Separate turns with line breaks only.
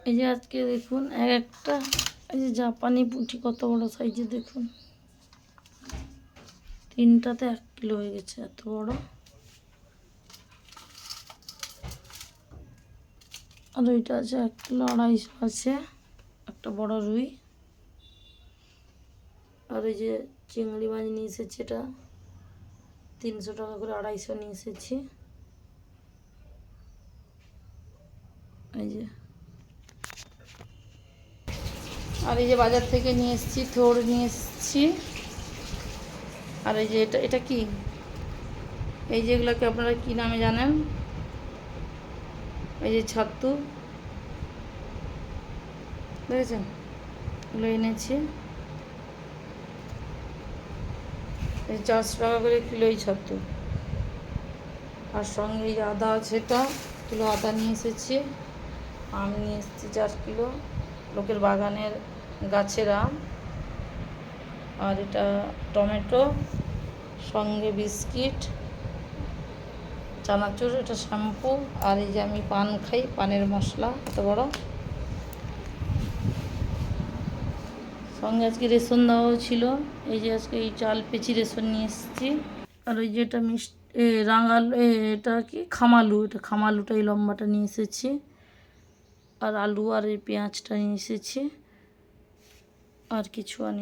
এই যে আজকে দেখুন একটা এই যে জাপানি পুঁটি কত বড় সাইজে দেখুন, 3টাতে 1 কিলো হয়ে গেছে, এত বড়। আর ওইটা আছে 1 কিলো 250 আছে, একটা বড় রুই। আর এই যে চিংড়ি মাছ নিয়ে এসেছি, এটা 300 টাকা করে 250 নিয়ে এসেছি। এই যে আর এই যে বাজার থেকে নিয়ে এসেছি থোড় নিয়ে এসেছি। আর এই যে এটা কি, এই যেগুলোকে আপনারা কি নামে জানেন, এই যে ছাতু দেখেছেন, এগুলো এনেছি। এই 400 টাকা করে কিলো এই ছাতু। আর সঙ্গে এই আদা আছে, এটা কিলো আদা নিয়ে এসেছি। আম নিয়ে এসেছি 4 কিলো, লোকের বাগানের গাছের আম। আর এটা টমেটো, সঙ্গে বিস্কিট, চানাচুর, এটা শ্যাম্পু। আর এই যে আমি পান খাই, পানের মশলা এত বড়। সঙ্গে আজকে রেশন দেওয়াও ছিল, এই যে আজকে এই চাল পেঁচি রেশন নিয়ে এসেছি। আর ওই যে এটা রাঙাল, এটা কি খামালু, এটা খামালুটা এই লম্বাটা নিয়ে এসেছি। আর আলু আর এই পেঁয়াজটা নিয়ে এসেছি, আর কিছু আনিনি।